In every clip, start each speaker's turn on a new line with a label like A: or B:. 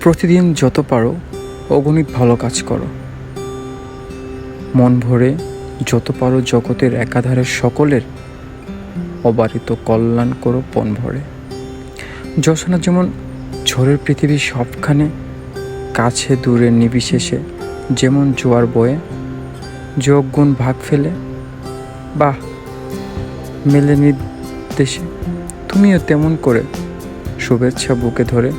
A: প্রতিদিন যত পারো অগণিত ভালো কাজ করো, মন ভরে যত পারো জগতের একাধারে সকলের অবারিত কল্যাণ করো পণ ভরে। যশোনা যেমন ঝড়ের পৃথিবী সবখানে, কাছে দূরে নির্বিশেষে যেমন জোয়ার বয়ে, যোগ গুণ ভাগ ফেলে বাহ মেলে নির্দেশে, তুমিও তেমন করে শুভেচ্ছা বুকে ধরে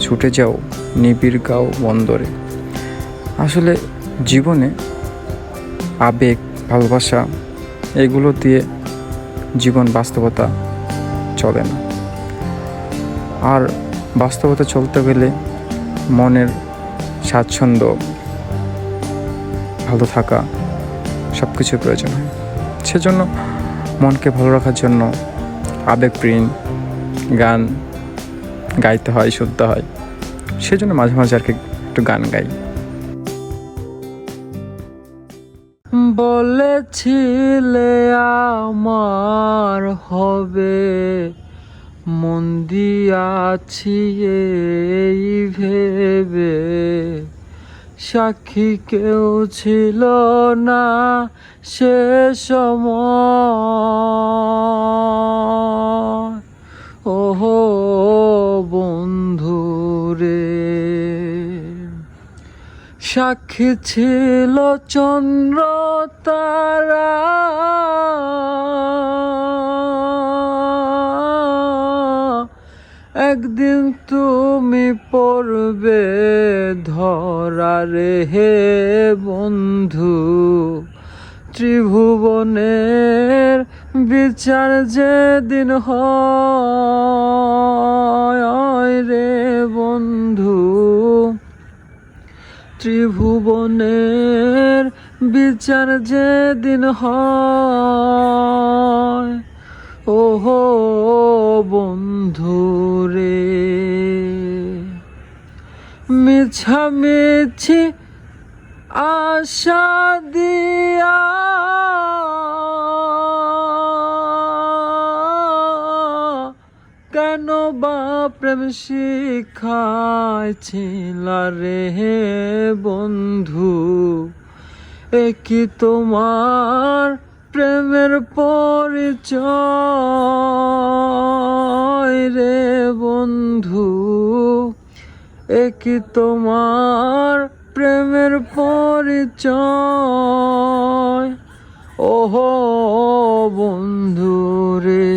A: ছুটে যাও নিবিড় গাও বন্দরে। আসলে জীবনে আবেগ, ভালোবাসা এগুলো দিয়ে জীবন বাস্তবতা চলে না, আর বাস্তবতা চলতে গেলে মনের স্বাচ্ছন্দ্য, ভালো থাকা সব কিছুর প্রয়োজন হয়। সেজন্য মনকে ভালো রাখার জন্য আবেগপ্রীণ গান গাইতে হয়, শুনতে হয়। সেজন্য মাঝে মাঝে আর কি একটু গান গাই। বলেছিলে আমার হবে, মন দিয়াছি এই ভেবে, সাক্ষী কেউ ছিল না সে সময়। ওহো বন্ধু রে, সাক্ষী ছিল চন্দ্র তারা, একদিন তুমি পড়বে ধরা রে হে বন্ধু। ত্রিভুবনের বিচার যেদিন হয় রে বন্ধু, ত্রিভুবনের বিচার যেদিন হয়, ওহো বন্ধু রে। মিছামিছি আশা দিয়া কেন বা প্রেম শিখাইছিল রে বন্ধু। কি তোমার প্রেমের পরিচয় রে বন্ধু, কি তোমার প্রেমের পরিচয়। ওহো বন্ধু রে।